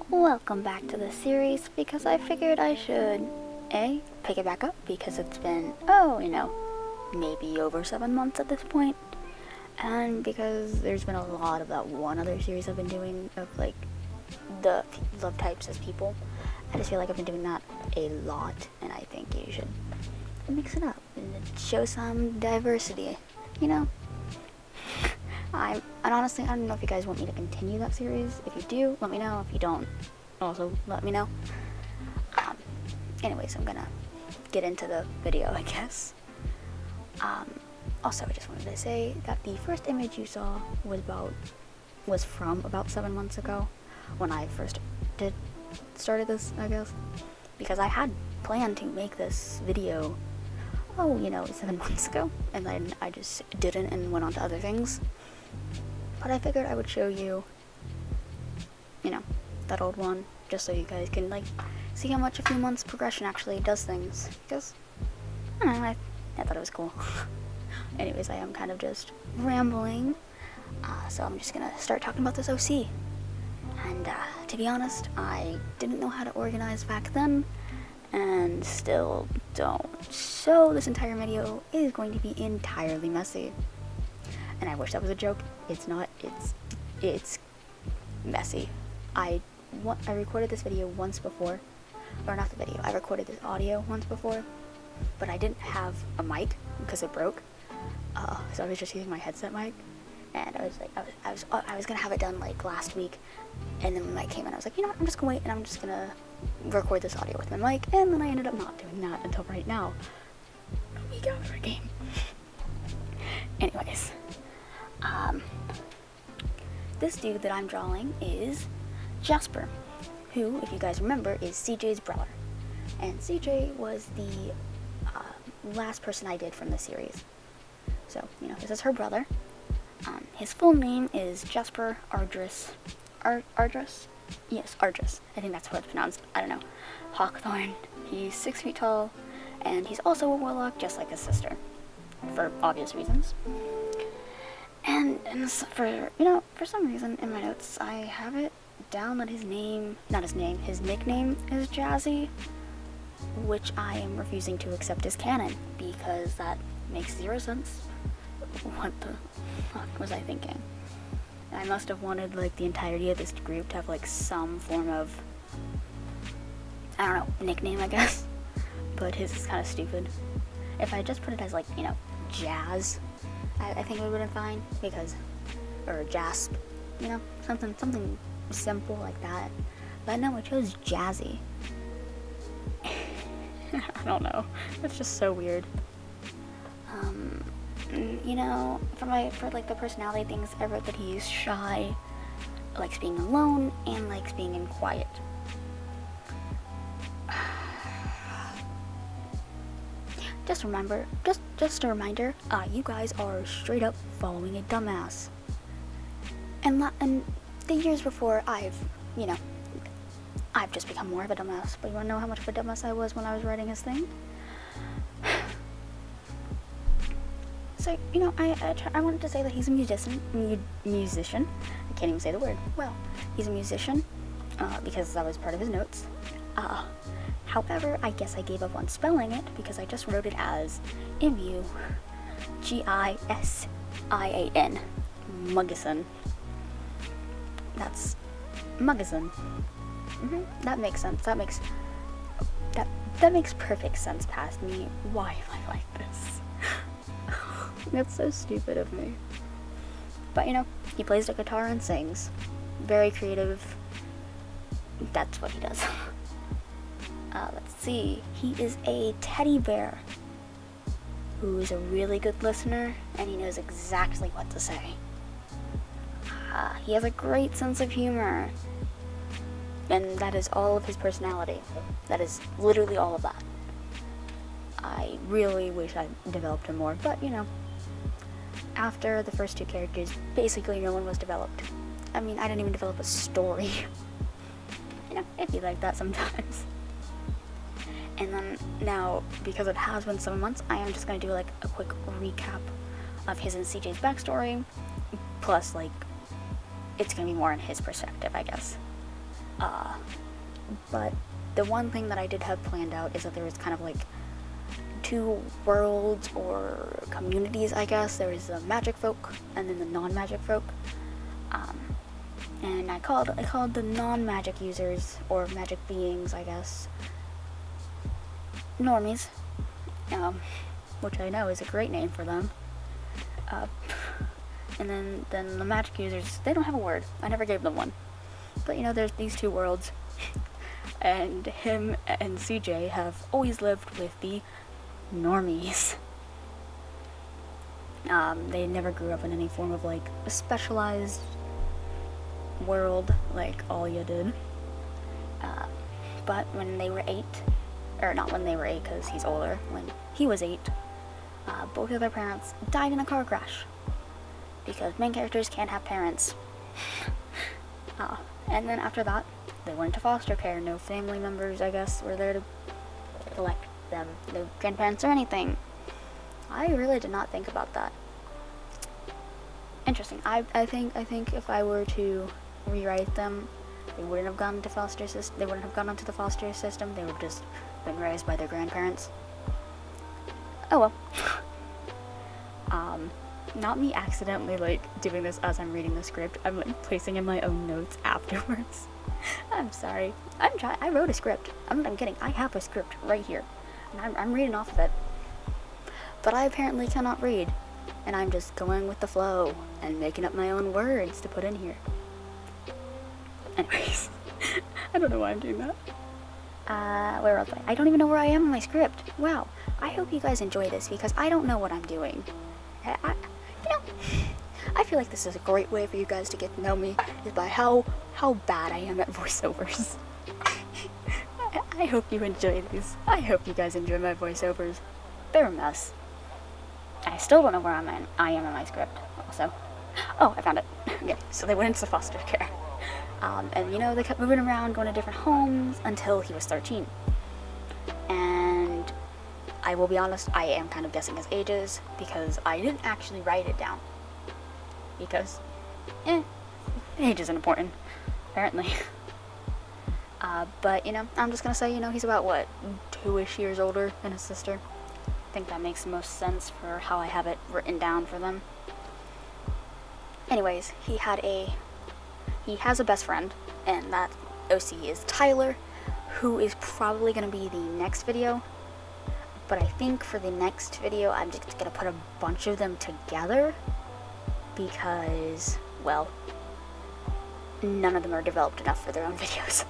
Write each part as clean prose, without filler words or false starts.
Welcome back to the series because I figured I should A, pick it back up because it's been, maybe over 7 months at this point, and because there's been a lot of that one other series I've been doing of like the love types as people. I just feel like I've been doing that a lot, and I think you should mix it up and show some diversity, you know? And honestly, I don't know if you guys want me to continue that series. If you do, let me know. If you don't, also let me know. Anyways, I'm gonna get into the video, I guess. Also, I just wanted to say that the first image you saw was from about 7 months ago, when I first started this, I guess, because I had planned to make this video, 7 months ago, and then I just didn't and went on to other things. But I figured I would show you, that old one, just so you guys can, see how much a few months progression actually does things, because, I don't know, I thought it was cool. Anyways, I am kind of just rambling, so I'm just gonna start talking about this OC. And, to be honest, I didn't know how to organize back then, and still don't. So this entire video is going to be entirely messy. And I wish that was a joke. It's not. It's messy. I recorded this video once before, or not the video. I recorded this audio once before, but I didn't have a mic because it broke. So I was just using my headset mic, and I was gonna have it done last week, and then my mic came in. I was like, you know what? I'm just gonna wait, and I'm just gonna record this audio with my mic, and then I ended up not doing that until right now. A week after a game. Anyways. This dude that I'm drawing is Jasper, who, if you guys remember, is CJ's brother. And CJ was the last person I did from the series. So, this is her brother. His full name is Jasper Ardris. Ardris? Yes, Ardris. I think that's how it's pronounced. I don't know. Hawkthorn. He's 6 feet tall, and he's also a warlock, just like his sister, for obvious reasons. And for some reason in my notes, I have it down that his nickname is Jazzy, which I am refusing to accept as canon, because that makes zero sense. What the fuck was I thinking? I must have wanted, the entirety of this group to have, some form of, I don't know, nickname, I guess. But his is kind of stupid. If I just put it as, Jazz, I think it would have been fine, or Jasp, something simple like that. But no, I chose Jazzy. I don't know. It's just so weird. For the personality things, I wrote that he's shy, likes being alone, and likes being in quiet. Just a reminder, you guys are straight up following a dumbass. And the years before, I've just become more of a dumbass. But you wanna know how much of a dumbass I was when I was writing his thing? So, I wanted to say that he's a musician. I can't even say the word. Well, he's a musician, because that was part of his notes. However, I guess I gave up on spelling it because I just wrote it as Gisan. Mugison. That's Mugison. That makes sense. That makes perfect sense past me. Why am I like this? That's so stupid of me. But he plays the guitar and sings. Very creative. That's what he does. Let's see. He is a teddy bear who is a really good listener, and he knows exactly what to say. He has a great sense of humor, and that is all of his personality. That is literally all of that. I really wish I developed him more, but after the first 2 characters, basically no one was developed. I mean, I didn't even develop a story. It'd be like that sometimes. And then now, because it has been 7 months, I am just going to do a quick recap of his and CJ's backstory, plus it's going to be more in his perspective, I guess. But the one thing that I did have planned out is that there was kind of like two worlds or communities, I guess. There was the magic folk and then the non-magic folk. And I called the non-magic users, or magic beings, I guess, normies, which I know is a great name for them. And then the magic users, they don't have a word. I never gave them one. But there's these two worlds, and him and CJ have always lived with the normies. They never grew up in any form of like a specialized world like Alia did. But when they were 8, or not when they were 8 because he's older, when he was 8, both of their parents died in a car crash because main characters can't have parents. And then after that, they went into foster care. No family members, I guess, were there to collect them. No grandparents or anything. I really did not think about that. Interesting. I think if I were to rewrite them, they wouldn't have gone into foster system. They wouldn't have gone into the foster system. They would have just been raised by their grandparents. Oh well. Not me accidentally like doing this as I'm reading the script. I'm like placing in my own notes afterwards. I'm sorry. I wrote a script. I'm kidding. I have a script right here, and I'm reading off of it. But I apparently cannot read, and I'm just going with the flow and making up my own words to put in here. Anyways, I don't know why I'm doing that. Where was I? I don't even know where I am in my script. Wow. I hope you guys enjoy this because I don't know what I'm doing. I feel like this is a great way for you guys to get to know me, is by how bad I am at voiceovers. I hope you enjoy these. I hope you guys enjoy my voiceovers. They're a mess. I still don't know where I am in my script, also. Oh, I found it. Okay, so they went into foster care. And they kept moving around, going to different homes, until he was 13. And I will be honest, I am kind of guessing his ages, because I didn't actually write it down. Because, age isn't important, apparently. But, I'm just gonna say, he's about, 2-ish years older than his sister. I think that makes the most sense for how I have it written down for them. Anyways, he has a best friend, and that OC is Tyler, who is probably going to be the next video. But I think for the next video, I'm just going to put a bunch of them together, because, well, none of them are developed enough for their own videos.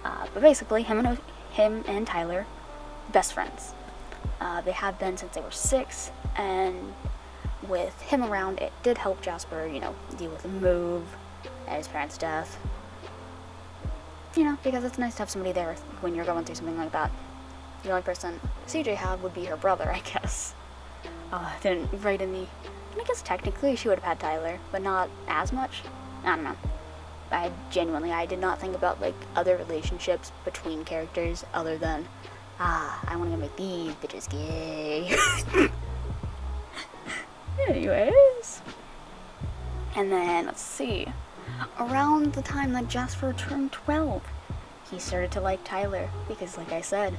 But basically, him and Tyler, best friends. They have been since they were 6, and with him around, it did help Jasper, deal with the move and his parents' death. Because it's nice to have somebody there when you're going through something like that. The only person CJ had would be her brother, I guess. Didn't write in the... I guess technically she would have had Tyler, but not as much. I don't know. I did not think about, other relationships between characters other than, I want to make these bitches gay. Anyways. And then, let's see. Around the time that Jasper turned 12, he started to like Tyler, because like I said,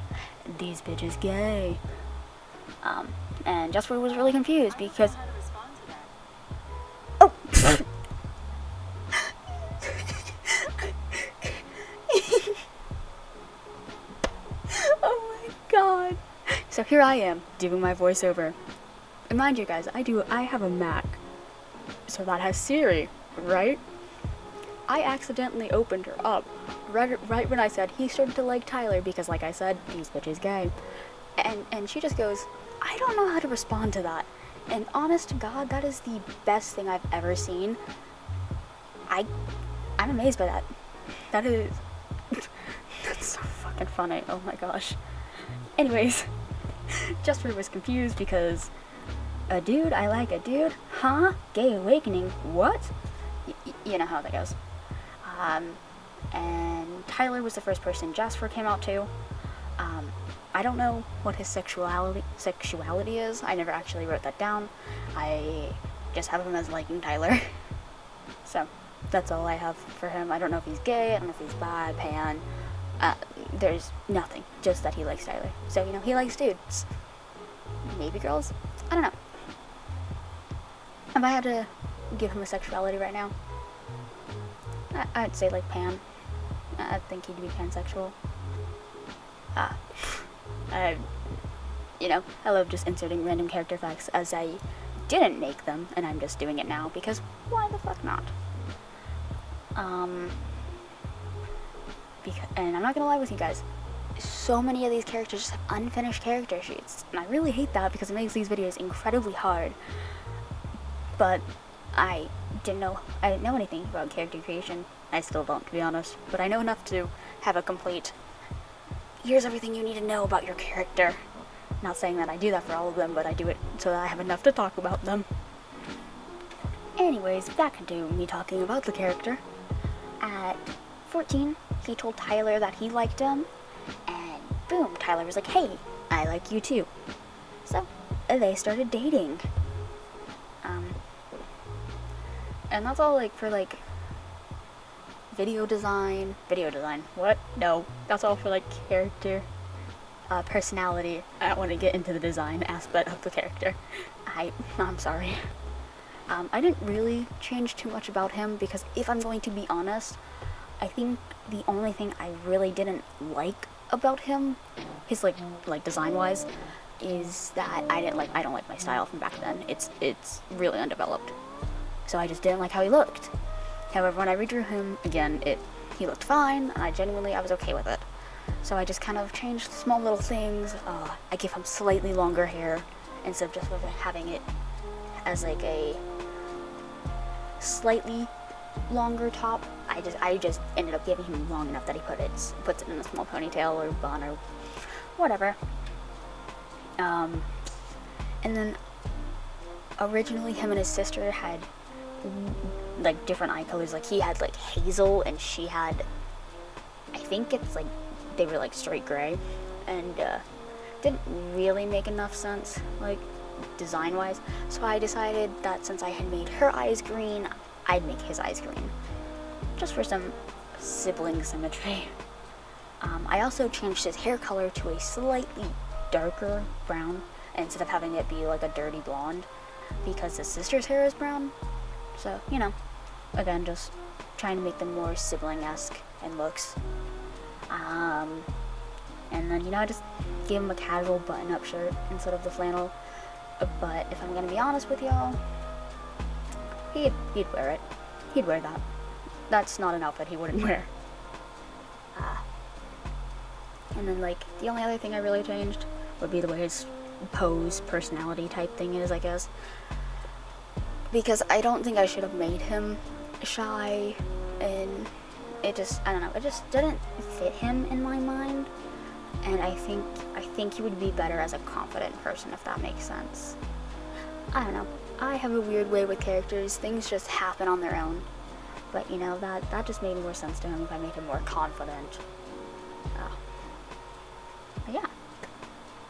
these bitches gay. And Jasper was really confused because... Oh! Oh my god. So here I am, doing my voiceover. And mind you guys, I have a Mac. So that has Siri, right? I accidentally opened her up right when I said he started to like Tyler because, like I said, these bitches gay. And she just goes, I don't know how to respond to that. And honest to God, that is the best thing I've ever seen. I'm amazed by that. That is... That's so fucking funny. Oh my gosh. Anyways, Jasper was confused because... A dude? I like a dude? Huh? Gay awakening? What? You know how that goes. And Tyler was the first person Jasper came out to. I don't know what his sexuality is. I never actually wrote that down. I just have him as liking Tyler. So, That's all I have for him. I don't know if he's gay, I don't know if he's bi, pan. There's nothing, just that he likes Tyler. So, you know, he likes dudes. Maybe girls? I don't know. If I had to give him a sexuality right now, I'd say like pan. I think he'd be pansexual. You know, I love just inserting random character facts as I didn't make them, and I'm just doing it now because why the fuck not? And I'm not gonna lie with you guys, so many of these characters just have unfinished character sheets, and I really hate that because it makes these videos incredibly hard. But I didn't know anything about character creation. I still don't, to be honest, but I know enough to have a complete, here's everything you need to know about your character. Not saying that I do that for all of them, but I do it so that I have enough to talk about them. Anyways, back to me talking about the character. At 14, he told Tyler that he liked him, and boom, Tyler was like, hey, I like you too. So, they started dating. And that's all, like, for, like, video design, what? No, that's all for, like, character, personality. I don't want to get into the design aspect of the character. I'm sorry. I didn't really change too much about him because if I'm going to be honest, I think the only thing I really didn't like about him, his like design-wise, is that I don't like my style from back then. It's really undeveloped. So I just didn't like how he looked. However, when I redrew him again, he looked fine, and I was okay with it. So I just kind of changed small little things. I gave him slightly longer hair instead of just having it as like a slightly longer top. I just ended up giving him long enough that he puts it in a small ponytail or bun or whatever. And then originally him and his sister had like different eye colors. Like he had like hazel and she had, I think it's like they were like straight gray, and didn't really make enough sense like design wise. So I decided that since I had made her eyes green, I'd make his eyes green, just for some sibling symmetry. I also changed his hair color to a slightly darker brown instead of having it be like a dirty blonde, because his sister's hair is brown. So, you know, again, just trying to make them more sibling-esque in looks. And then, you know, I just gave him a casual button-up shirt instead of the flannel. But if I'm gonna be honest with y'all, he'd wear it. He'd wear that. That's not an outfit he wouldn't wear. And then, like, the only other thing I really changed would be the way his pose, personality type thing is, I guess. Because I don't think I should have made him shy, and I don't know, it just didn't fit him in my mind. And I think he would be better as a confident person, if that makes sense. I don't know. I have a weird way with characters. Things just happen on their own. But, you know, that just made more sense to him if I made him more confident. But yeah.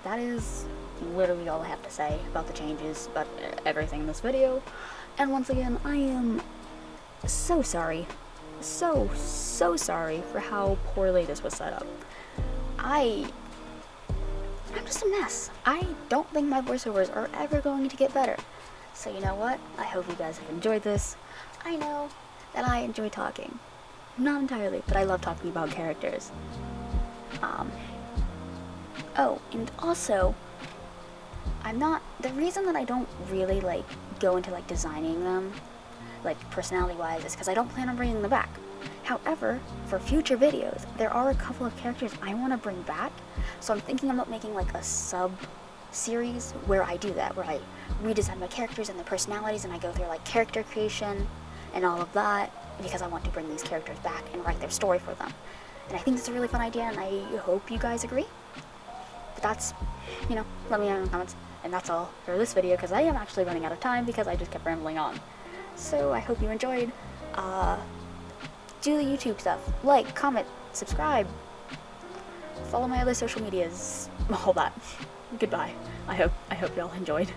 That is literally all I have to say about the changes, about everything in this video. And once again, I am so sorry. So sorry for how poorly this was set up. I'm just a mess. I don't think my voiceovers are ever going to get better. So you know what? I hope you guys have enjoyed this. I know that I enjoy talking. Not entirely, but I love talking about characters. Oh, and also, the reason that I don't really, like, go into, like, designing them, like, personality-wise, is because I don't plan on bringing them back. However, for future videos, there are a couple of characters I want to bring back, so I'm thinking about making, like, a sub-series where I do that, where I redesign my characters and their personalities, and I go through, like, character creation and all of that, because I want to bring these characters back and write their story for them. And I think it's a really fun idea, and I hope you guys agree. But that's, you know, let me know in the comments. And that's all for this video, because I am actually running out of time because I just kept rambling on. So I hope you enjoyed. Do the YouTube stuff. Like, comment, subscribe. Follow my other social medias. All that. Goodbye. I hope y'all enjoyed.